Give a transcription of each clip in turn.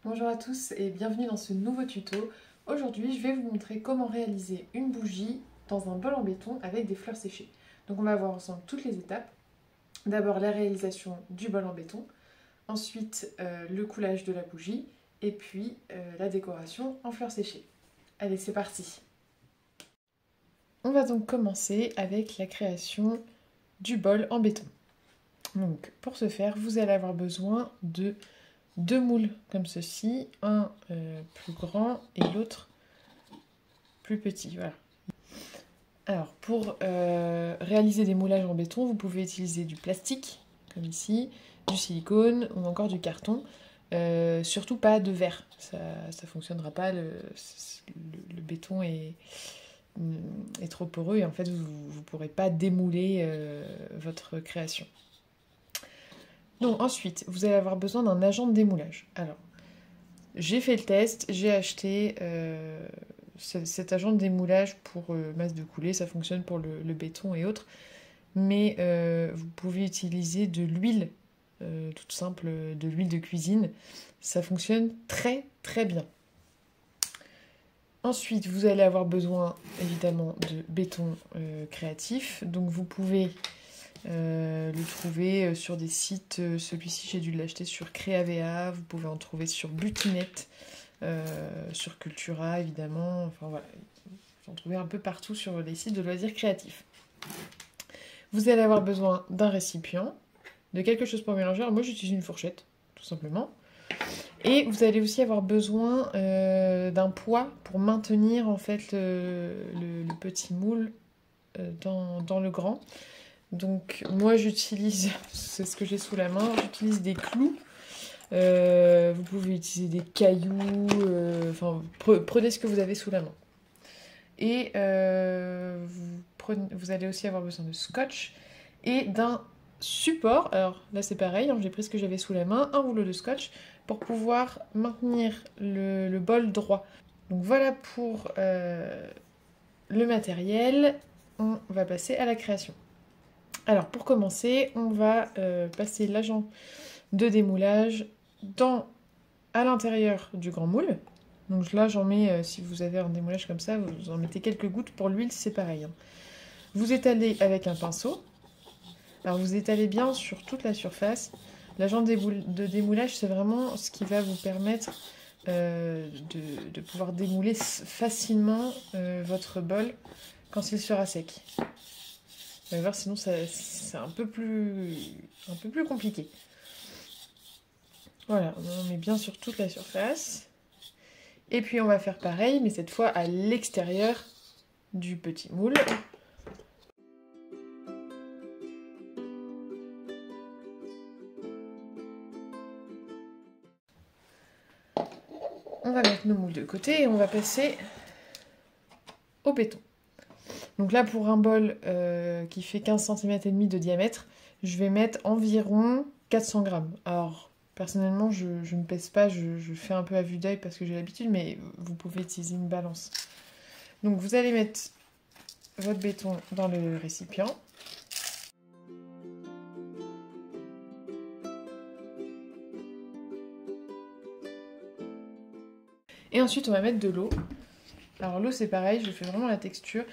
Bonjour à tous et bienvenue dans ce nouveau tuto. Aujourd'hui, je vais vous montrer comment réaliser une bougie dans un bol en béton avec des fleurs séchées. Donc on va voir ensemble toutes les étapes. D'abord la réalisation du bol en béton, ensuite le coulage de la bougie et puis la décoration en fleurs séchées. Allez, c'est parti. On va donc commencer avec la création du bol en béton. Donc pour ce faire, vous allez avoir besoin de deux moules comme ceci, un plus grand et l'autre plus petit. Voilà. Alors, pour réaliser des moulages en béton, vous pouvez utiliser du plastique, comme ici, du silicone ou encore du carton. Surtout pas de verre, ça ne fonctionnera pas, le béton est trop poreux et en fait vous ne pourrez pas démouler votre création. Donc ensuite, vous allez avoir besoin d'un agent de démoulage. Alors, j'ai fait le test, j'ai acheté cet agent de démoulage pour masse de coulée, ça fonctionne pour le béton et autres, mais vous pouvez utiliser de l'huile, toute simple, de l'huile de cuisine, ça fonctionne très très bien. Ensuite, vous allez avoir besoin évidemment de béton créatif, donc vous pouvez le trouver sur des sites, celui-ci j'ai dû l'acheter sur Creavea, vous pouvez en trouver sur Butinette, sur Cultura évidemment, enfin voilà, vous en trouvez un peu partout sur les sites de loisirs créatifs. Vous allez avoir besoin d'un récipient, de quelque chose pour mélanger, alors moi j'utilise une fourchette, tout simplement. Et vous allez aussi avoir besoin d'un poids pour maintenir en fait le petit moule dans le grand. Donc moi j'utilise, c'est ce que j'ai sous la main, j'utilise des clous. Vous pouvez utiliser des cailloux, enfin prenez ce que vous avez sous la main. Et vous allez aussi avoir besoin de scotch et d'un support. Alors là c'est pareil, hein, j'ai pris ce que j'avais sous la main, un rouleau de scotch pour pouvoir maintenir le bol droit. Donc voilà pour le matériel, on va passer à la création. Alors pour commencer, on va passer l'agent de démoulage à l'intérieur du grand moule. Donc là j'en mets, si vous avez un démoulage comme ça, vous en mettez quelques gouttes. Pour l'huile c'est pareil, hein. Vous étalez avec un pinceau. Alors vous étalez bien sur toute la surface. L'agent de démoulage c'est vraiment ce qui va vous permettre de pouvoir démouler facilement votre bol quand il sera sec. Vous allez voir, sinon c'est un peu plus compliqué. Voilà, on met bien sur toute la surface. Et puis on va faire pareil, mais cette fois à l'extérieur du petit moule. On va mettre nos moules de côté et on va passer au béton. Donc là, pour un bol qui fait 15 cm et demi de diamètre, je vais mettre environ 400 grammes. Alors, personnellement, je ne pèse pas, je fais un peu à vue d'œil parce que j'ai l'habitude, mais vous pouvez utiliser une balance. Donc vous allez mettre votre béton dans le récipient. Et ensuite, on va mettre de l'eau. Alors l'eau, c'est pareil, je fais vraiment la texture.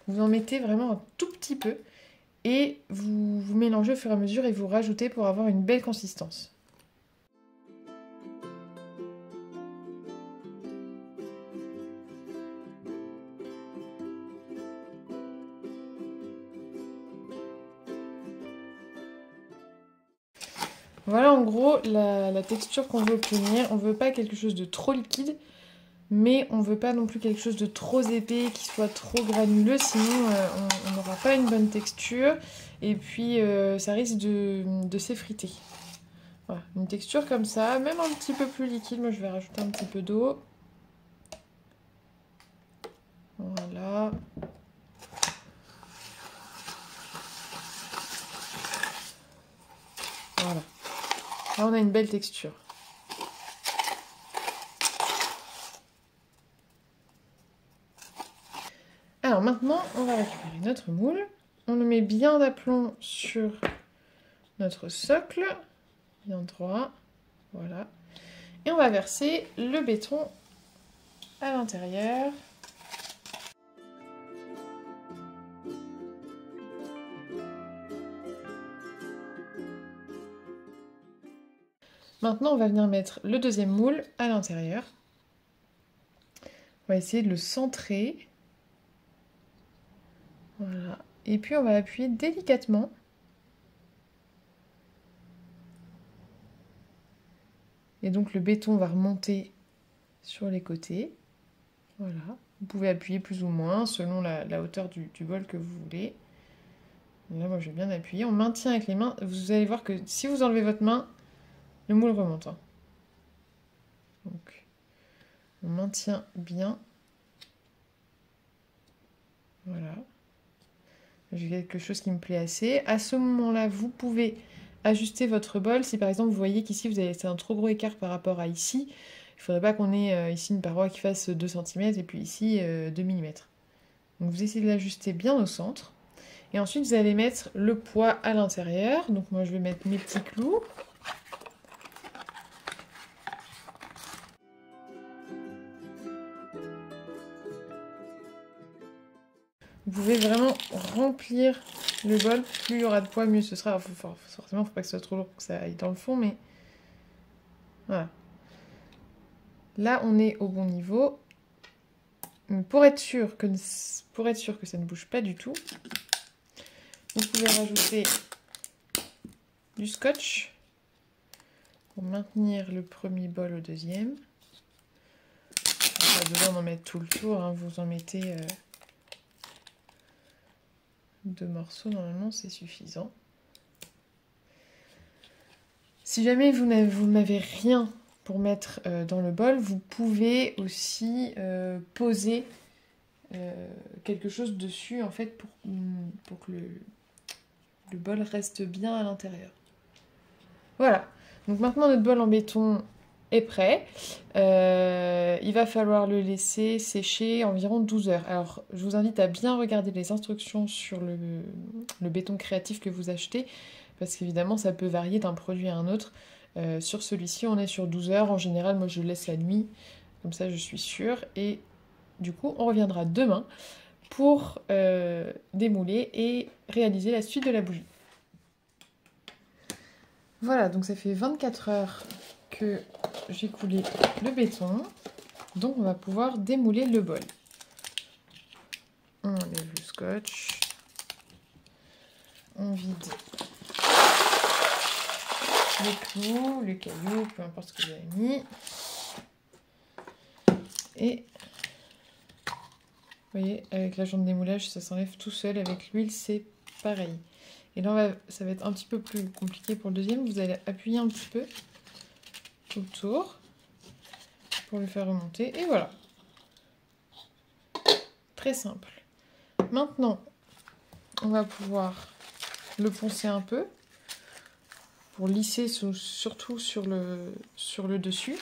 Vous en mettez vraiment un tout petit peu et vous mélangez au fur et à mesure et vous rajoutez pour avoir une belle consistance. Voilà en gros la texture qu'on veut obtenir. On ne veut pas quelque chose de trop liquide, mais on ne veut pas non plus quelque chose de trop épais, qui soit trop granuleux, sinon on n'aura pas une bonne texture et puis ça risque de s'effriter. Voilà, une texture comme ça, même un petit peu plus liquide, moi je vais rajouter un petit peu d'eau. Voilà. Voilà. Là on a une belle texture. Alors maintenant, on va récupérer notre moule. On le met bien d'aplomb sur notre socle, bien droit. Voilà. Et on va verser le béton à l'intérieur. Maintenant, on va venir mettre le deuxième moule à l'intérieur. On va essayer de le centrer. Voilà. Et puis, on va appuyer délicatement. Et donc, le béton va remonter sur les côtés. Voilà. Vous pouvez appuyer plus ou moins selon la hauteur du bol que vous voulez. Là, moi, je vais bien appuyer. On maintient avec les mains. Vous allez voir que si vous enlevez votre main, le moule remonte. Hein. Donc, on maintient bien. Voilà. J'ai quelque chose qui me plaît assez. À ce moment-là, vous pouvez ajuster votre bol. Si par exemple, vous voyez qu'ici, vous avez laissé un trop gros écart par rapport à ici, il ne faudrait pas qu'on ait ici une paroi qui fasse 2 cm et puis ici 2 mm. Donc, vous essayez de l'ajuster bien au centre. Et ensuite, vous allez mettre le poids à l'intérieur. Donc, moi, je vais mettre mes petits clous. Vous pouvez vraiment remplir le bol. Plus il y aura de poids, mieux ce sera. Forcément, il ne faut pas que ce soit trop lourd pour que ça aille dans le fond, mais voilà. Là, on est au bon niveau. Mais pour être sûr que ça ne bouge pas du tout, vous pouvez rajouter du scotch pour maintenir le premier bol au deuxième. Pas besoin d'en mettre tout le tour, hein. Vous en mettez 2 morceaux, normalement c'est suffisant. Si jamais vous n'avez rien pour mettre dans le bol, vous pouvez aussi poser quelque chose dessus en fait pour que le bol reste bien à l'intérieur. Voilà, donc maintenant notre bol en béton est prêt. Il va falloir le laisser sécher environ 12 heures. Alors je vous invite à bien regarder les instructions sur le béton créatif que vous achetez, parce qu'évidemment ça peut varier d'un produit à un autre. Sur celui-ci on est sur 12 heures, en général moi je le laisse la nuit, comme ça je suis sûre, et du coup on reviendra demain pour démouler et réaliser la suite de la bougie. Voilà, donc ça fait 24 heures que j'ai coulé le béton, donc on va pouvoir démouler le bol. On enlève le scotch, on vide les clous, les cailloux, peu importe ce que vous avez mis. Et vous voyez, avec l'agent de démoulage, ça s'enlève tout seul. Avec l'huile, c'est pareil. Et là, ça va être un petit peu plus compliqué pour le deuxième. Vous allez appuyer un petit peu autour pour le faire remonter. Et voilà. Très simple. Maintenant, on va pouvoir le poncer un peu pour lisser surtout sur le dessus.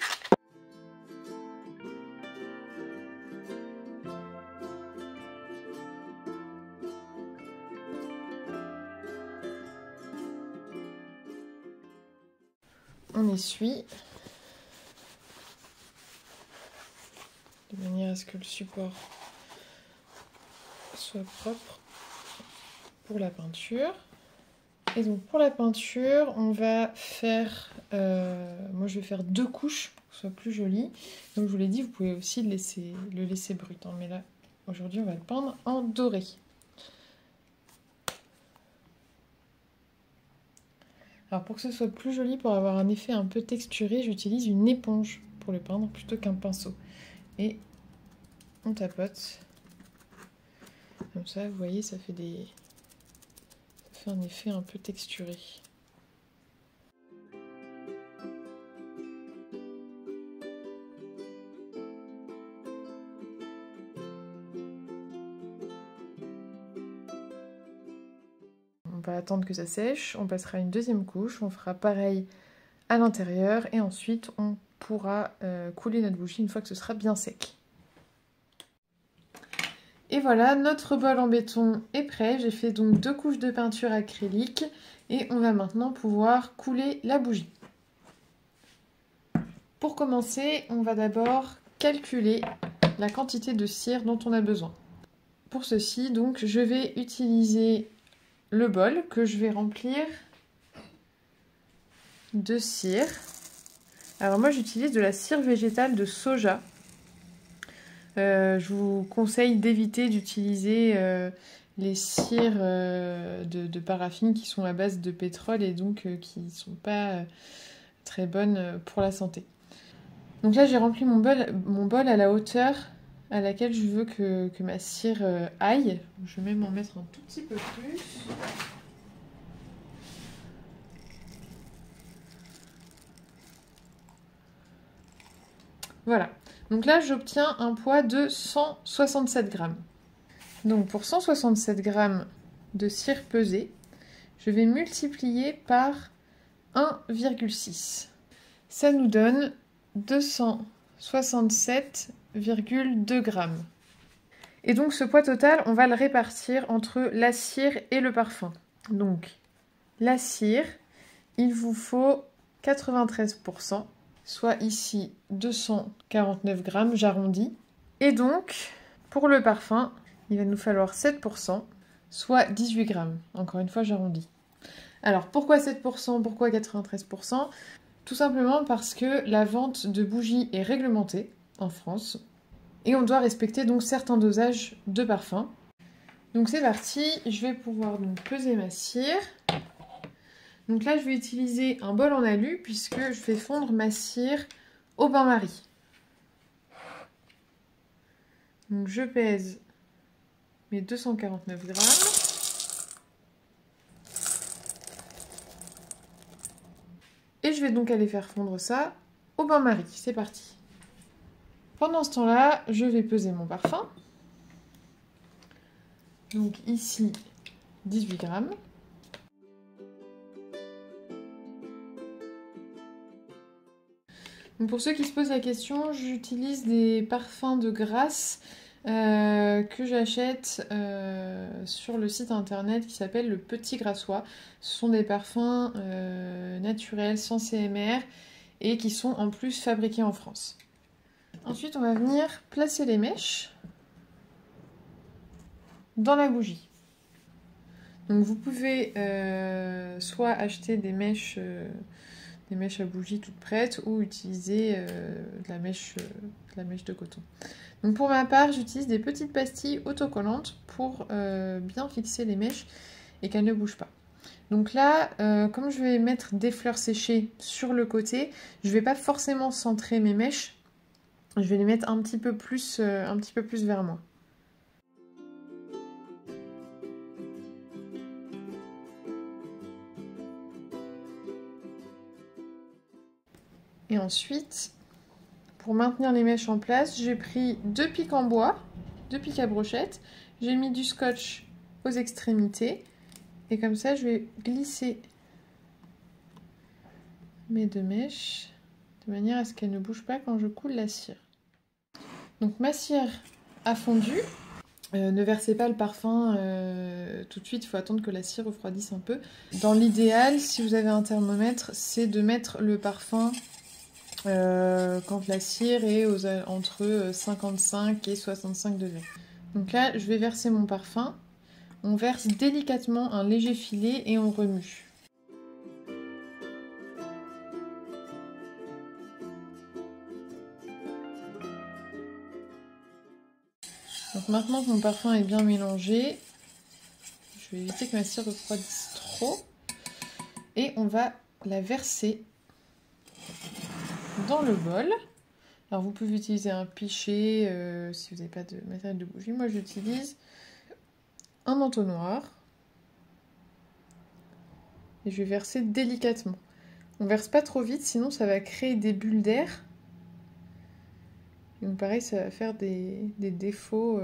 On essuie de manière à ce que le support soit propre pour la peinture. Et donc pour la peinture, on va faire, moi je vais faire 2 couches pour que ce soit plus joli. Comme je vous l'ai dit, vous pouvez aussi le laisser brut, hein, mais là aujourd'hui on va le peindre en doré. Alors pour que ce soit plus joli, pour avoir un effet un peu texturé, j'utilise une éponge pour le peindre plutôt qu'un pinceau. Et on tapote. Comme ça, vous voyez, ça fait un effet un peu texturé. On va attendre que ça sèche, on passera une deuxième couche, on fera pareil à l'intérieur et ensuite on pourra couler notre bougie une fois que ce sera bien sec. Et voilà, notre bol en béton est prêt. J'ai fait donc 2 couches de peinture acrylique et on va maintenant pouvoir couler la bougie. Pour commencer, on va d'abord calculer la quantité de cire dont on a besoin. Pour ceci, donc, je vais utiliser le bol que je vais remplir de cire. Alors moi, j'utilise de la cire végétale de soja. Je vous conseille d'éviter d'utiliser les cires de paraffine qui sont à base de pétrole et donc qui ne sont pas très bonnes pour la santé. Donc là, j'ai rempli mon bol à la hauteur à laquelle je veux que ma cire aille. Je vais même en mettre un tout petit peu plus. Voilà. Donc là, j'obtiens un poids de 167 grammes. Donc pour 167 grammes de cire pesée, je vais multiplier par 1,6. Ça nous donne 267,2 grammes. Et donc ce poids total, on va le répartir entre la cire et le parfum. Donc la cire, il vous faut 93%, soit ici 249 grammes, j'arrondis. Et donc, pour le parfum, il va nous falloir 7%, soit 18 grammes. Encore une fois, j'arrondis. Alors, pourquoi 7%? Pourquoi 93%? Tout simplement parce que la vente de bougies est réglementée en France. Et on doit respecter donc certains dosages de parfum. Donc c'est parti, je vais pouvoir donc peser ma cire. Donc là, je vais utiliser un bol en alu puisque je fais fondre ma cire au bain-marie. Donc je pèse mes 249 grammes. Et je vais donc aller faire fondre ça au bain-marie. C'est parti. Pendant ce temps-là, je vais peser mon parfum. Donc ici, 18 grammes. Donc pour ceux qui se posent la question, j'utilise des parfums de Grasse que j'achète sur le site internet qui s'appelle Le Petit Grassois. Ce sont des parfums naturels, sans CMR et qui sont en plus fabriqués en France. Ensuite, on va venir placer les mèches dans la bougie. Donc vous pouvez soit acheter des mèches à bougie toutes prêtes ou utiliser de la mèche de coton. Donc pour ma part, j'utilise des petites pastilles autocollantes pour bien fixer les mèches et qu'elles ne bougent pas. Donc là, comme je vais mettre des fleurs séchées sur le côté, je ne vais pas forcément centrer mes mèches. Je vais les mettre un petit peu plus vers moi. Et ensuite, pour maintenir les mèches en place, j'ai pris 2 pics en bois, 2 pics à brochette. J'ai mis du scotch aux extrémités. Et comme ça, je vais glisser mes 2 mèches de manière à ce qu'elles ne bougent pas quand je coule la cire. Donc ma cire a fondu. Ne versez pas le parfum tout de suite, il faut attendre que la cire refroidisse un peu. Dans l'idéal, si vous avez un thermomètre, c'est de mettre le parfum quand la cire est entre 55 et 65 degrés. Donc là, je vais verser mon parfum. On verse délicatement un léger filet et on remue. Donc maintenant que mon parfum est bien mélangé, je vais éviter que ma cire refroidisse trop. Et on va la verser dans le bol. Alors vous pouvez utiliser un pichet si vous n'avez pas de matériel de bougie. Moi j'utilise un entonnoir. Et je vais verser délicatement. On verse pas trop vite, sinon ça va créer des bulles d'air. Donc pareil, ça va faire des défauts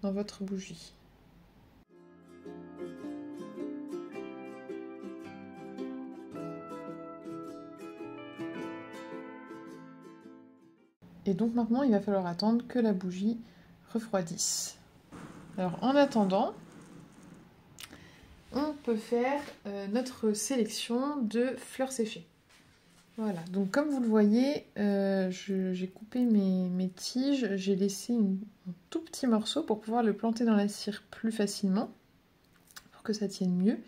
dans votre bougie. Et donc maintenant, il va falloir attendre que la bougie refroidisse. Alors en attendant, on peut faire notre sélection de fleurs séchées. Voilà, donc comme vous le voyez, j'ai coupé mes tiges, j'ai laissé un tout petit morceau pour pouvoir le planter dans la cire plus facilement, pour que ça tienne mieux.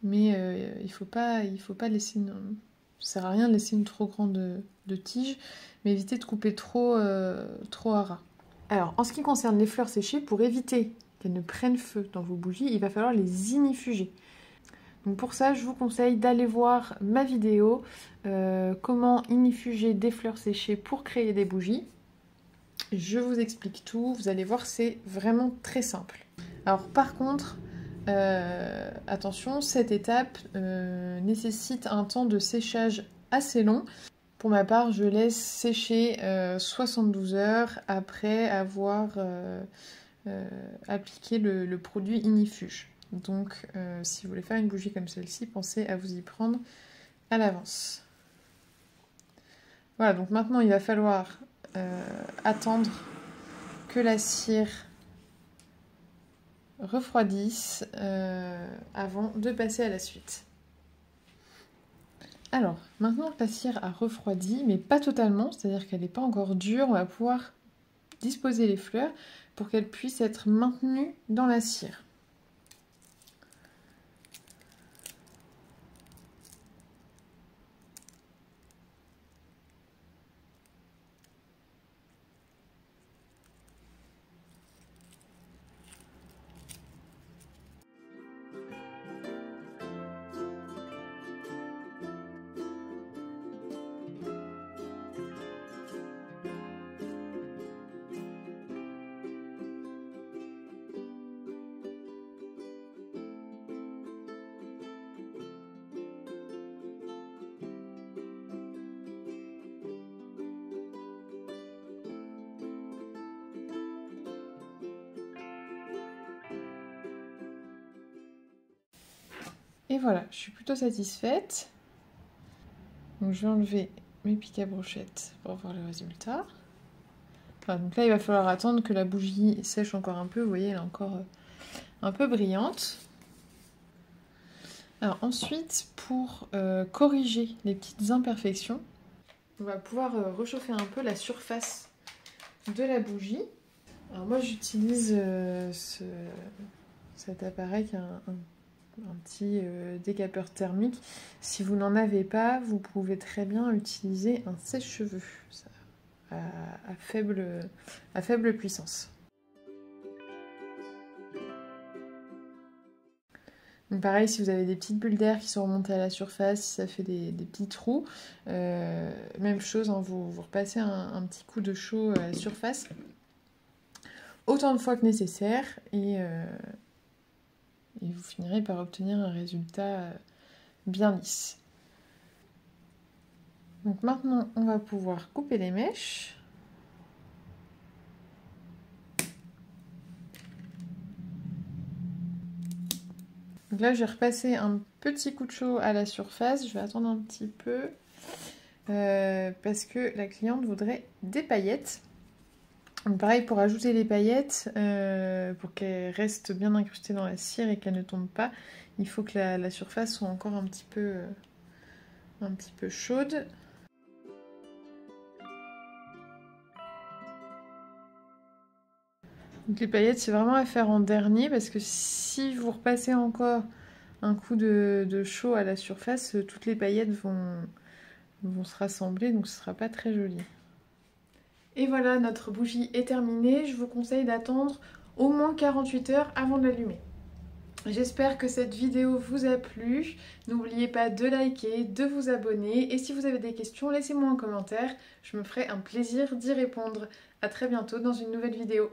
Mais il faut pas laisser ça sert à rien de laisser une trop grande de tige, mais éviter de couper trop à ras. Alors, en ce qui concerne les fleurs séchées, pour éviter qu'elles ne prennent feu dans vos bougies, il va falloir les ignifuger. Donc pour ça, je vous conseille d'aller voir ma vidéo comment ignifuger des fleurs séchées pour créer des bougies. Je vous explique tout, vous allez voir, c'est vraiment très simple. Alors par contre, attention, cette étape nécessite un temps de séchage assez long. Pour ma part, je laisse sécher 72 heures après avoir appliqué le produit Ignifuge. Donc si vous voulez faire une bougie comme celle-ci, pensez à vous y prendre à l'avance. Voilà, donc maintenant il va falloir attendre que la cire refroidisse avant de passer à la suite. Alors, maintenant que la cire a refroidi, mais pas totalement, c'est-à-dire qu'elle n'est pas encore dure, on va pouvoir disposer les fleurs pour qu'elles puissent être maintenues dans la cire. Et voilà, je suis plutôt satisfaite. Donc je vais enlever mes pics à brochettes pour voir le résultat. Voilà, donc là il va falloir attendre que la bougie sèche encore un peu. Vous voyez, elle est encore un peu brillante. Alors ensuite, pour corriger les petites imperfections, on va pouvoir réchauffer un peu la surface de la bougie. Alors moi j'utilise cet appareil qui a un petit décapeur thermique. Si vous n'en avez pas, vous pouvez très bien utiliser un sèche-cheveux à faible puissance. Donc pareil, si vous avez des petites bulles d'air qui sont remontées à la surface, si ça fait des petits trous, même chose, hein, vous repassez un petit coup de chaud à la surface, autant de fois que nécessaire, et vous finirez par obtenir un résultat bien lisse. Donc maintenant, on va pouvoir couper les mèches. Donc là, j'ai repassé un petit coup de chaud à la surface. Je vais attendre un petit peu parce que la cliente voudrait des paillettes. Donc pareil, pour ajouter les paillettes, pour qu'elles restent bien incrustées dans la cire et qu'elles ne tombent pas, il faut que la surface soit encore un petit peu chaude. Donc les paillettes, c'est vraiment à faire en dernier parce que si vous repassez encore un coup de chaud à la surface, toutes les paillettes vont se rassembler, donc ce ne sera pas très joli. Et voilà, notre bougie est terminée. Je vous conseille d'attendre au moins 48 heures avant de l'allumer. J'espère que cette vidéo vous a plu. N'oubliez pas de liker, de vous abonner. Et si vous avez des questions, laissez-moi un commentaire. Je me ferai un plaisir d'y répondre. A très bientôt dans une nouvelle vidéo.